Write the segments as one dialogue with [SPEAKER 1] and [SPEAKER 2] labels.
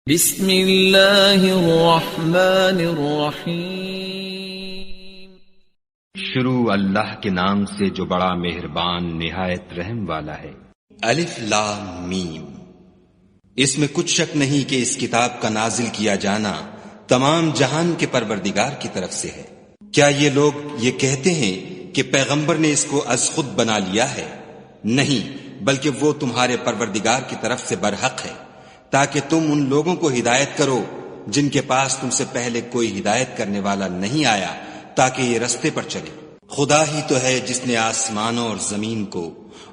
[SPEAKER 1] بسم اللہ الرحمن الرحیم۔
[SPEAKER 2] شروع اللہ کے نام سے جو بڑا مہربان نہایت رحم والا ہے۔
[SPEAKER 3] الف لام میم۔ اس میں کچھ شک نہیں کہ اس کتاب کا نازل کیا جانا تمام جہان کے پروردگار کی طرف سے ہے۔ کیا یہ لوگ یہ کہتے ہیں کہ پیغمبر نے اس کو از خود بنا لیا ہے؟ نہیں، بلکہ وہ تمہارے پروردگار کی طرف سے برحق ہے، تاکہ تم ان لوگوں کو ہدایت کرو جن کے پاس تم سے پہلے کوئی ہدایت کرنے والا نہیں آیا، تاکہ یہ رستے پر چلے۔ خدا ہی تو ہے جس نے آسمانوں اور زمین کو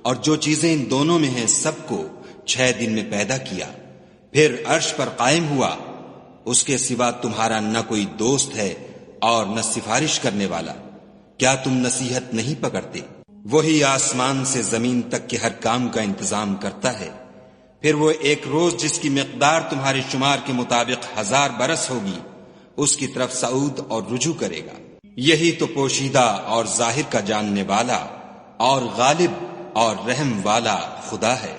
[SPEAKER 3] اور جو چیزیں ان دونوں میں ہیں سب کو 6 دن میں پیدا کیا، پھر عرش پر قائم ہوا۔ اس کے سوا تمہارا نہ کوئی دوست ہے اور نہ سفارش کرنے والا۔ کیا تم نصیحت نہیں پکڑتے؟ وہی آسمان سے زمین تک کے ہر کام کا انتظام کرتا ہے، پھر وہ ایک روز جس کی مقدار تمہارے شمار کے مطابق 1000 برس ہوگی اس کی طرف صعود اور رجوع کرے گا۔ یہی تو پوشیدہ اور ظاہر کا جاننے والا اور غالب اور رحم والا خدا ہے،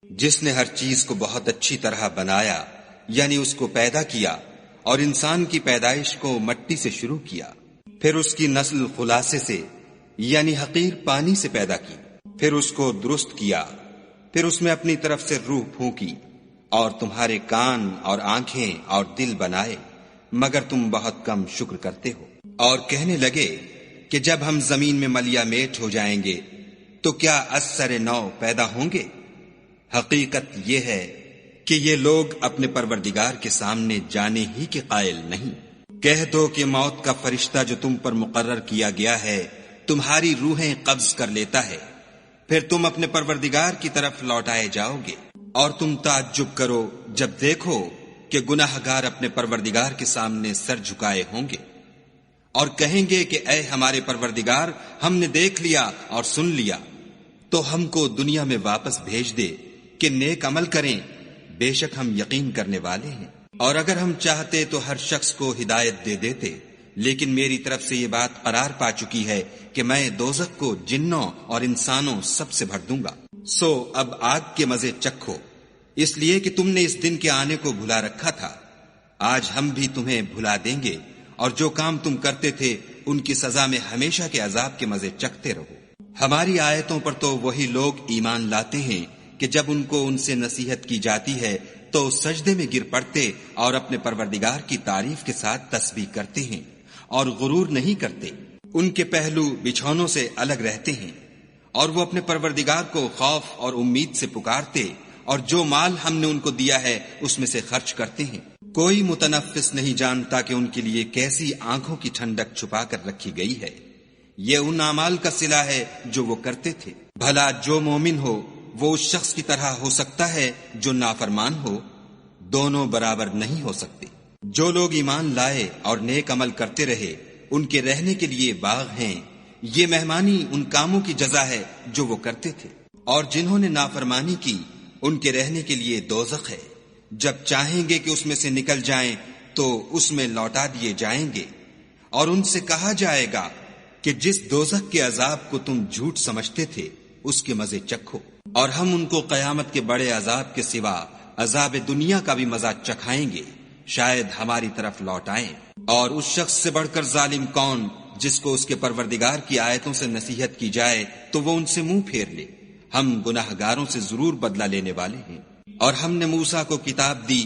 [SPEAKER 3] جس نے ہر چیز کو بہت اچھی طرح بنایا، یعنی اس کو پیدا کیا اور انسان کی پیدائش کو مٹی سے شروع کیا، پھر اس کی نسل خلاصے سے یعنی حقیر پانی سے پیدا کی، پھر اس کو درست کیا، پھر اس میں اپنی طرف سے روح پھونکی اور تمہارے کان اور آنکھیں اور دل بنائے، مگر تم بہت کم شکر کرتے ہو۔ اور کہنے لگے کہ جب ہم زمین میں ملیا میٹ ہو جائیں گے تو کیا از سر نو پیدا ہوں گے؟ حقیقت یہ ہے کہ یہ لوگ اپنے پروردگار کے سامنے جانے ہی کے قائل نہیں۔ کہہ دو کہ موت کا فرشتہ جو تم پر مقرر کیا گیا ہے تمہاری روحیں قبض کر لیتا ہے، پھر تم اپنے پروردگار کی طرف لوٹائے جاؤ گے، اور تم تعجب کرو جب دیکھو کہ گناہگار اپنے پروردگار کے سامنے سر جھکائے ہوں گے اور کہیں گے کہ اے ہمارے پروردگار، ہم نے دیکھ لیا اور سن لیا، تو ہم کو دنیا میں واپس بھیج دے کہ نیک عمل کریں، بے شک ہم یقین کرنے والے ہیں۔ اور اگر ہم چاہتے تو ہر شخص کو ہدایت دے دیتے، لیکن میری طرف سے یہ بات قرار پا چکی ہے کہ میں دوزخ کو جنوں اور انسانوں سب سے بھر دوں گا۔ سو اب آگ کے مزے چکھو، اس لیے کہ تم نے اس دن کے آنے کو بھلا رکھا تھا۔ آج ہم بھی تمہیں بھلا دیں گے، اور جو کام تم کرتے تھے ان کی سزا میں ہمیشہ کے عذاب کے مزے چکھتے رہو۔ ہماری آیتوں پر تو وہی لوگ ایمان لاتے ہیں کہ جب ان کو ان سے نصیحت کی جاتی ہے تو سجدے میں گر پڑتے اور اپنے پروردگار کی تعریف کے ساتھ تسبیح کرتے ہیں اور غرور نہیں کرتے۔ ان کے پہلو بچھونوں سے الگ رہتے ہیں، اور وہ اپنے پروردگار کو خوف اور امید سے پکارتے، اور جو مال ہم نے ان کو دیا ہے اس میں سے خرچ کرتے ہیں۔ کوئی متنفس نہیں جانتا کہ ان کے لیے کیسی آنکھوں کی ٹھنڈک چھپا کر رکھی گئی ہے۔ یہ ان اعمال کا صلہ ہے جو وہ کرتے تھے۔ بھلا جو مومن ہو وہ اس شخص کی طرح ہو سکتا ہے جو نافرمان ہو؟ دونوں برابر نہیں ہو سکتے۔ جو لوگ ایمان لائے اور نیک عمل کرتے رہے ان کے رہنے کے لیے باغ ہیں، یہ مہمانی ان کاموں کی جزا ہے جو وہ کرتے تھے۔ اور جنہوں نے نافرمانی کی ان کے رہنے کے لیے دوزخ ہے، جب چاہیں گے کہ اس میں سے نکل جائیں تو اس میں لوٹا دیے جائیں گے، اور ان سے کہا جائے گا کہ جس دوزخ کے عذاب کو تم جھوٹ سمجھتے تھے اس کے مزے چکھو، اور ہم ان کو قیامت کے بڑے عذاب کے سوا عذاب دنیا کا بھی مزہ چکھائیں گے، شاید ہماری طرف لوٹ آئیں۔ اور اس شخص سے بڑھ کر ظالم کون جس کو اس کے پروردگار کی آیتوں سے نصیحت کی جائے تو وہ ان سے منہ پھیر لے۔ ہم گناہگاروں سے ضرور بدلہ لینے والے ہیں۔ اور ہم نے موسیٰ کو کتاب دی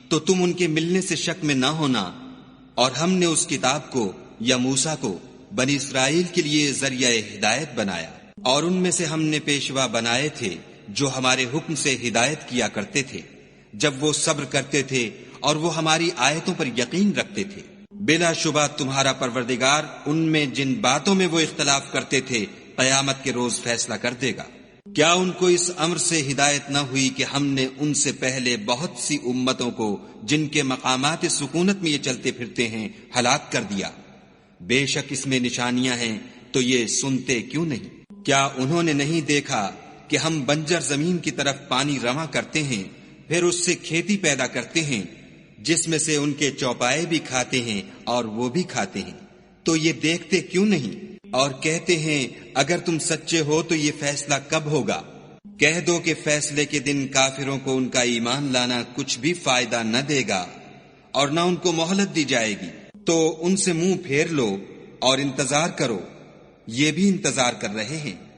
[SPEAKER 3] تو تم ان کے ملنے سے شک میں نہ ہونا، اور ہم نے اس کتاب کو یا موسیٰ کو بنی اسرائیل کے لیے ذریعہ ہدایت بنایا، اور ان میں سے ہم نے پیشوا بنائے تھے جو ہمارے حکم سے ہدایت کیا کرتے تھے جب وہ صبر کرتے تھے اور وہ ہماری آیتوں پر یقین رکھتے تھے۔ بلا شبہ تمہارا پروردگار ان میں جن باتوں میں وہ اختلاف کرتے تھے قیامت کے روز فیصلہ کر دے گا۔ کیا ان کو اس امر سے ہدایت نہ ہوئی کہ ہم نے ان سے پہلے بہت سی امتوں کو جن کے مقامات سکونت میں یہ چلتے پھرتے ہیں ہلاک کر دیا؟ بے شک اس میں نشانیاں ہیں، تو یہ سنتے کیوں نہیں؟ کیا انہوں نے نہیں دیکھا کہ ہم بنجر زمین کی طرف پانی رواں کرتے ہیں، پھر اس سے کھیتی پیدا کرتے ہیں جس میں سے ان کے چوپائے بھی کھاتے ہیں اور وہ بھی کھاتے ہیں، تو یہ دیکھتے کیوں نہیں؟ اور کہتے ہیں اگر تم سچے ہو تو یہ فیصلہ کب ہوگا؟ کہہ دو کہ فیصلے کے دن کافروں کو ان کا ایمان لانا کچھ بھی فائدہ نہ دے گا اور نہ ان کو مہلت دی جائے گی، تو ان سے منہ پھیر لو اور انتظار کرو، یہ بھی انتظار کر رہے ہیں۔